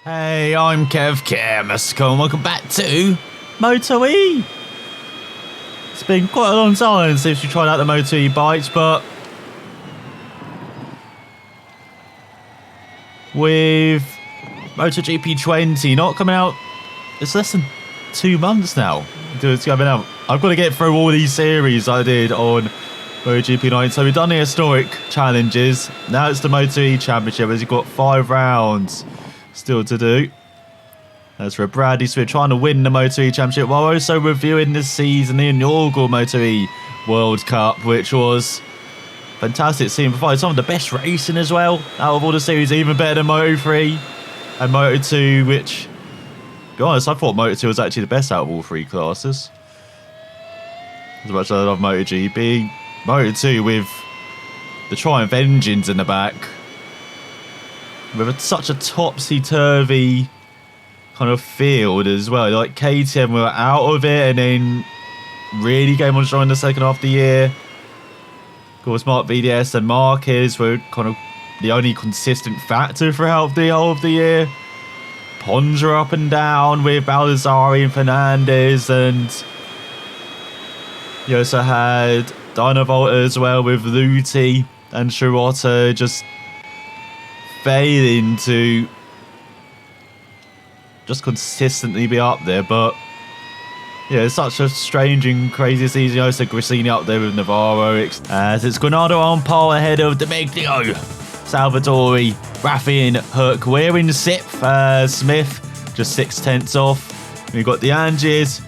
Hey, I'm Kev Kermisko and welcome back to MotoE. It's been quite a long time since we tried out the MotoE bikes, but with MotoGP 20 not coming out, it's less than 2 months now until it's coming out. I've got to get through all these series I did on MotoGP 9. So we've done the historic challenges. Now it's the MotoE Championship as you've got 5 rounds still to do. As for Bradley Smith trying to win the MotoE Championship while also reviewing this season, the inaugural MotoE World Cup, which was fantastic seeing provided some of the best racing as well out of all the series, even better than Moto3 and Moto2, which, to be honest, I thought Moto2 was actually the best out of all 3 classes. As much as I love MotoGP, Moto2 with the Triumph engines in the back, with such a topsy-turvy kind of field as well. Like KTM were out of it and then really came on strong in the second half of the year. Of course, Mark VDS and Marquez were kind of the only consistent factor throughout the whole of the year. Pons were up and down with Baldassari and Fernandez, and you also had Dynavolta as well with Luti and Shirota just failing to just consistently be up there. But yeah, it's such a strange and crazy season. Also Grissini up there with Navarro, as it's Granado on pole ahead of D'Ameglio, Salvatore, Raffin, Hook. We're in 6th, Smith just 6/10 off. We've got the Angiers,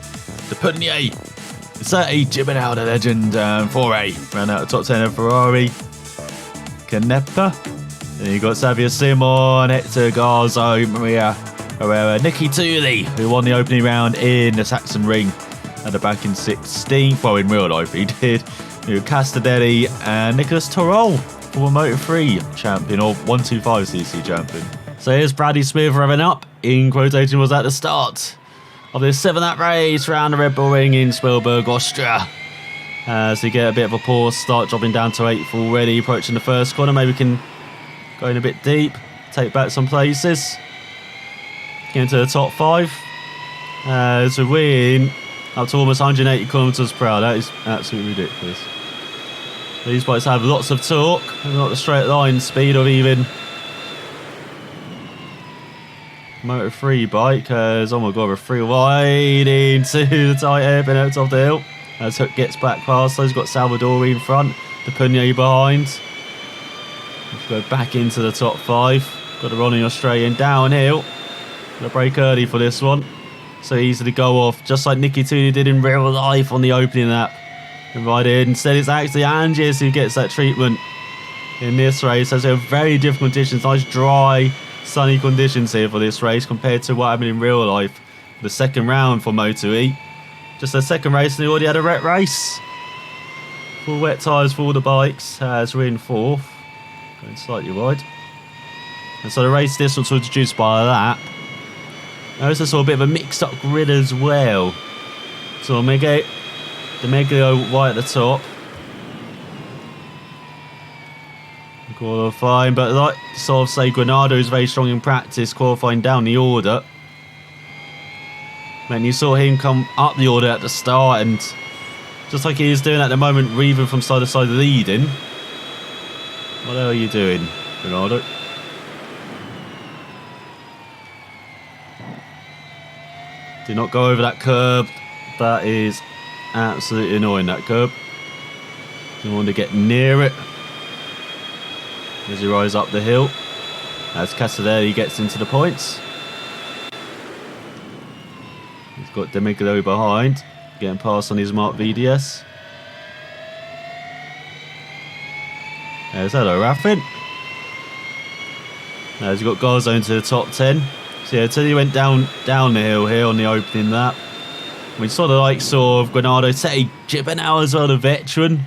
the Pugnier, 30, Gibernau, the legend, Foray ran out of top 10 of Ferrari, Canepa. Then you've got Xavier Simon, Hector Garzo, Maria Herrera, Nicky Tully, who won the opening round in the Saxon Ring at the back in 16th. Well, in real life he did. Castadelli and Nicholas Torol, former Moto3 champion, or 125cc champion. So here's Bradley Smith revving up, in quotation, was at the start of this 7-lap race around the Red Bull Ring in Spielberg, Austria. As we get a bit of a poor start, dropping down to 8th already, approaching the first corner. Maybe we can go in a bit deep, take back some places, get into the top 5. As we win up to almost 180 kilometers per hour. That is absolutely ridiculous. These bikes have lots of torque and not the straight line speed of even Moto3 bike. As, oh my god, we're 3 wide into the tight hairpin at the top of the hill. As Hook gets back past those, got Salvador in front, the Pugnier behind. Let's go back into the top 5. Got the Ronnie Australian downhill. Gonna break early for this one. So easy to go off, just like Nicky Tully did in real life on the opening lap. And right in. Instead, it's actually Angiers who gets that treatment in this race. As there are very different conditions, nice dry, sunny conditions here for this race compared to what happened in real life. The second round for MotoE. Just a second race, and they already had a wet race. Full wet tyres for all the bikes. As we're in 4th. Going slightly wide. And so the race distance was reduced by a lap. I also saw a bit of a mixed up grid as well. So the Meglio right at the top. Qualifying, but like sort of say, Granado is very strong in practice, qualifying down the order. Man, you saw him come up the order at the start, and just like he is doing at the moment, weaving from side to side leading. What the hell are you doing, Granado? Do not go over that curb. That is absolutely annoying, that curb. You want to get near it as he rides up the hill. As Castadelli gets into the points. He's got D'Ameglio behind, getting past on his Mark VDS. There's hello, Raffin. As you've got Garzo into the top 10. So yeah, until he went down the hill here on the opening lap. We saw the likes of Granado, Teddy Gibernau as well, the veteran,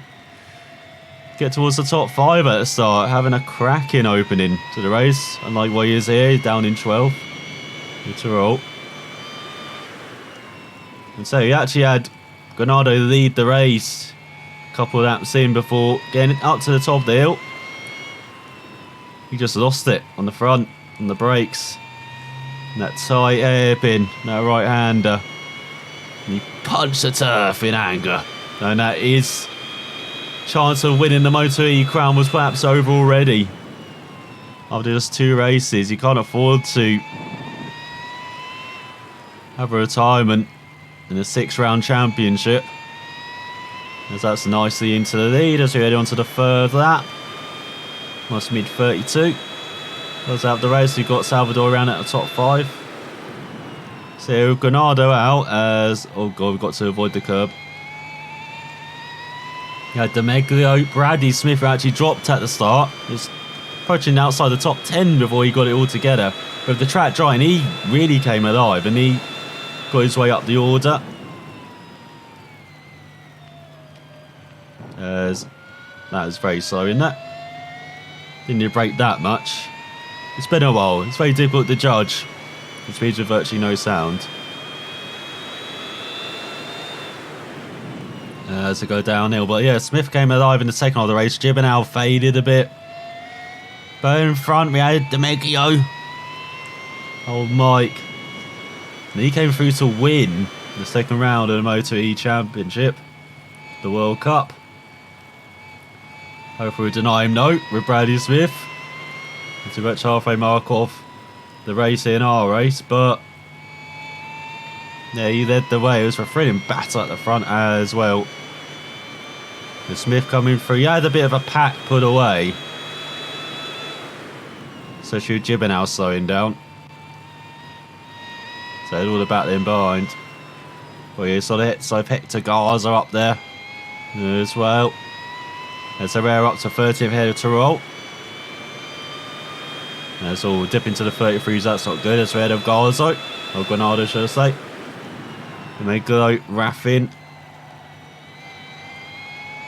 get towards the top 5 at the start, having a cracking opening to the race. Unlike what he is here, down in 12th. Tyrrell. And so he actually had Granado lead the race a couple of laps in before getting up to the top of the hill. He just lost it on the front, on the brakes. That tight hairpin, that right-hander. He punched the turf in anger. And that his chance of winning the MotoE crown was perhaps over already. After just 2 races, you can't afford to have a retirement in a 6-round championship. As that's nicely into the lead as we head on to the 3rd lap. Must mid 32. Close out the race, we've got Salvador around at the top 5. So Granado out as, oh god, we've got to avoid the curb. Yeah, D'Ameglio, Bradley Smith actually dropped at the start. He was approaching outside the top 10 before he got it all together. With the track dry, and he really came alive and he got his way up the order. As that was very slow in that. Didn't need to brake that much. It's been a while. It's very difficult to judge. The speeds with virtually no sound. As they go downhill. But yeah, Smith came alive in the second half of the race. Gibernau faded a bit. But in front we had D'Ameglio. Old Mike. And he came through to win the second round of the MotoE Championship. The World Cup. Hopefully we deny him no with Bradley Smith. It's a much halfway mark off the race in our race, but yeah, he led the way. It was a thrilling battle at the front as well. The Smith coming through. He had a bit of a pack put away. So should Gibernau slowing down. So all the battling behind. Well, yeah, so the hits of Hector Garza up there as well. As Herrera up to 30th ahead of Tyrrell. That's all dip into the 33s, that's not good. That's ahead of Garza. Or Granado, should I say. D'Ameglio, Raffin.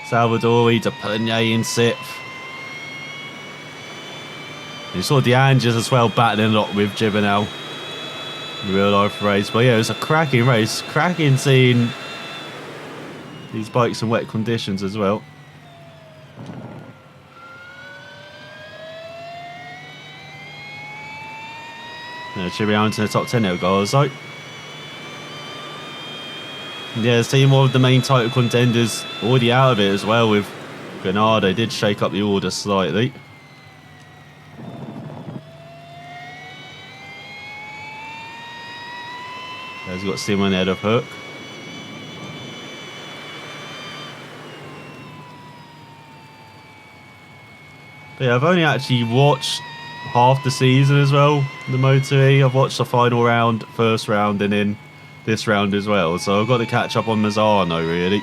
Salvadori, DePullier in 6th. You saw De Angelis as well battling a lot with Gibernau in the real life race. But yeah, it was a cracking race. Cracking seeing these bikes in wet conditions as well. Yeah, should be out into the top 10 there, guys. So, yeah, seeing more of the main title contenders already out of it as well with Granado. Did shake up the order slightly. There's got Simon head of Hook. But yeah, I've only actually watched half the season as well, the MotoE. I've watched the final round, first round, and then this round as well. So I've got to catch up on Mazzano, really.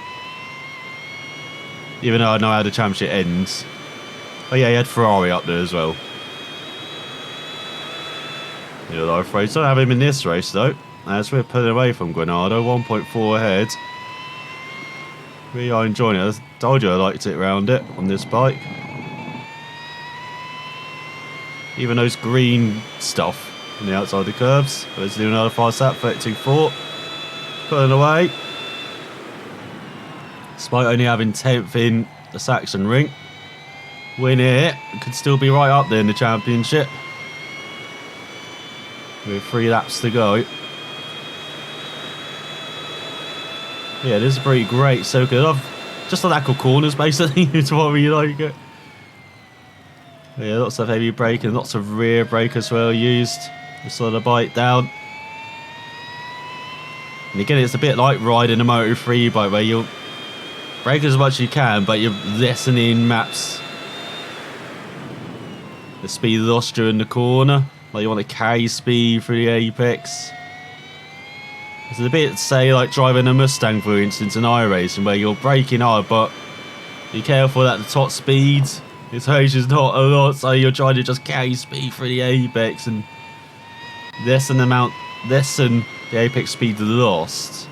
Even though I know how the championship ends. But yeah, he had Ferrari up there as well. Yeah, I'm afraid don't have him in this race, though. As we're pulling away from Granado, 1.4 ahead. We are enjoying it. I told you I liked it around it on this bike. Even those green stuff on the outside of the curbs. Let's do another fast lap, 32.4. Pulling away. Despite only having 10th in the Saxon Ring. Win it. Could still be right up there in the championship. With 3 laps to go. Yeah, this is pretty great. So good. Just a lack of corners, basically, is what we like it. Yeah, lots of heavy braking, lots of rear brake as well used to slow the bike down. And again, it's a bit like riding a Moto3 bike where you'll brake as much as you can, but you're lessening maps the speed lost during the corner. Like you want to carry speed through the apex. It's a bit, say, like driving a Mustang, for instance, in iRacing, where you're braking hard, but be careful at the top speeds. It's just not a lot, so you're trying to just carry speed through the apex and lessen the apex speed lost.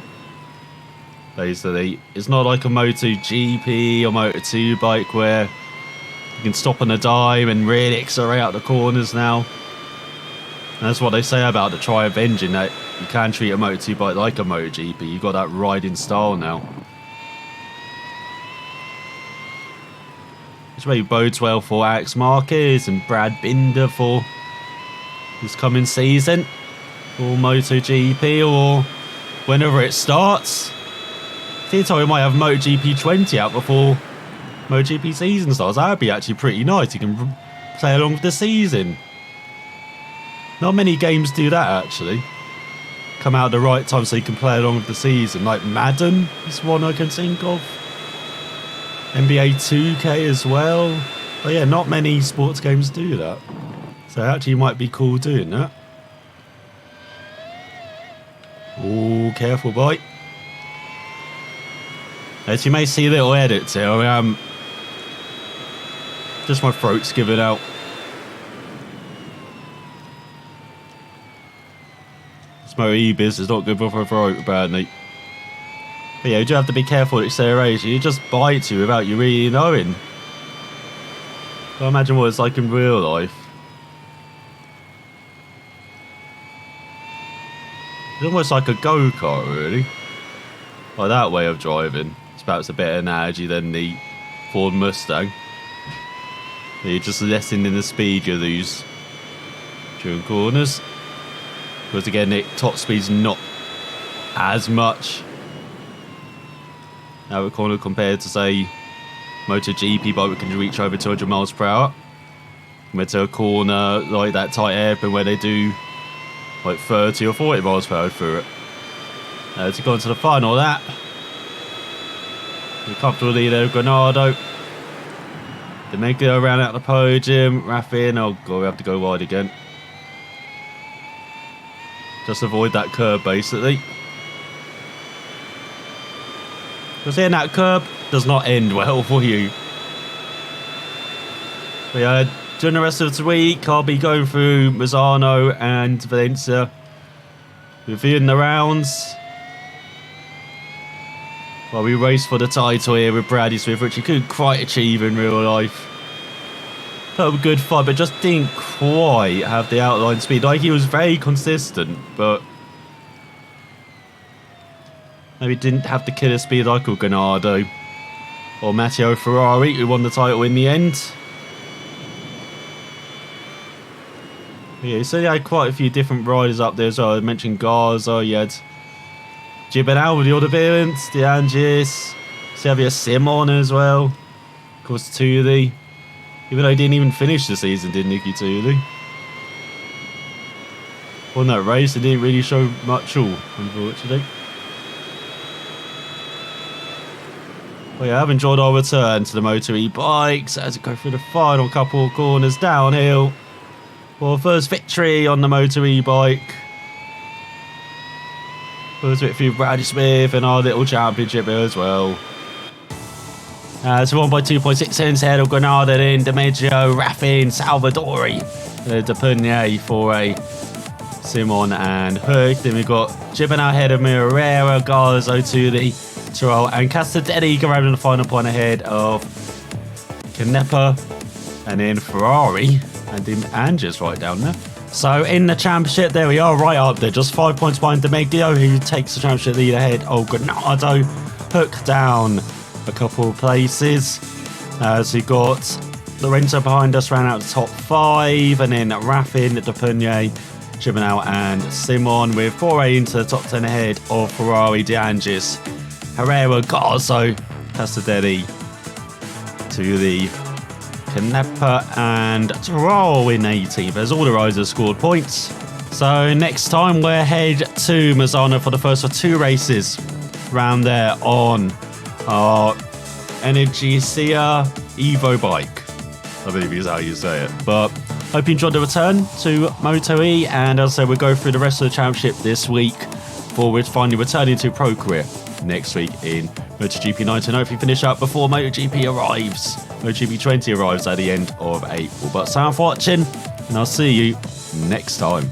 Basically, it's not like a MotoGP or Moto2 bike where you can stop on a dime and really accelerate out the corners now. And that's what they say about the Triumph engine, that you can treat a Moto2 bike like a MotoGP. You've got that riding style now. Which maybe bodes well for Alex Marquez and Brad Binder for this coming season. or MotoGP, or whenever it starts. Seems like we might have MotoGP 20 out before MotoGP season starts. That would be actually pretty nice. You can play along with the season. Not many games do that, actually. Come out at the right time so you can play along with the season. Like Madden is one I can think of. NBA 2K as well. But yeah, not many sports games do that. So actually might be cool doing that. Oh, careful, boy. As you may see little edits here, just my throat's giving out. This MotoE biz is not good for my throat, apparently. But yeah, you do have to be careful at acceleration. It just bites you without you really knowing. I imagine what it's like in real life. It's almost like a go-kart, really. Like that way of driving. It's perhaps a better analogy than the Ford Mustang. You're just lessening the speed you lose during corners. Because again, the top speed's not as much out of a corner compared to, say, MotoGP bike, we can reach over 200 miles per hour. Compared to a corner like that tight hairpin where they do like 30 or 40 miles per hour through it. To go into the final of that. The comfortable leader of Granado. D'Ameglio around out the podium. Raffin, oh god, we have to go wide again. Just avoid that curb basically. Because hitting that curb does not end well for you. But yeah, during the rest of the week, I'll be going through Misano and Valencia, reviewing the rounds. Well, we raced for the title here with Bradley Smith, which he couldn't quite achieve in real life. Put up a good fight, but just didn't quite have the outline speed. Like, he was very consistent, but maybe didn't have the killer speed like Granado or Matteo Ferrari, who won the title in the end. Yeah, so you had quite a few different riders up there as well. I mentioned Garza, you had Gibernal with the other variants, De Angelis, Xavier Simon as well. Of course, Tuli. Even though he didn't even finish the season, did Nicky Tuli? On that race, it didn't really show much all, unfortunately. Well, yeah, I've enjoyed our return to the MotoE bikes as we go through the final couple of corners downhill for first victory on the MotoE bike. First victory for Bradley Smith and our little championship here as well. So won by 2.6 seconds ahead of Granada, then D'Ameglio, Raffin, Salvadori, Depurnier for a Simon and Hook. Then we've got Gibernal ahead of Mirera, Garza to the Tyrrell, and Castadetti grabbing the final point ahead of Canepa, and then Ferrari, and then Anges right down there. So in the championship, there we are, right up there, just 5 points behind D'Ameglio, who takes the championship lead ahead of Granado. Hook down a couple of places. So you've got Lorenzo behind us, ran out the top 5, and then Raffin, Depurnier, Gibernal and Simon, with Foray into the top 10 ahead of Ferrari, De Angelis, Herrera, Garzo, Castadetti to the Canepa and Tyrrell in 18th, as all the riders scored points. So next time we're head to Misano for the first of 2 races round there on our Energicia Evo bike, I believe is how you say it. But hope you enjoyed the return to MotoE, and as I say, we'll go through the rest of the championship this week before we're finally returning to pro career next week in MotoGP 19. Hopefully finish up before MotoGP arrives. MotoGP 20 arrives at the end of April. But thanks for watching, and I'll see you next time.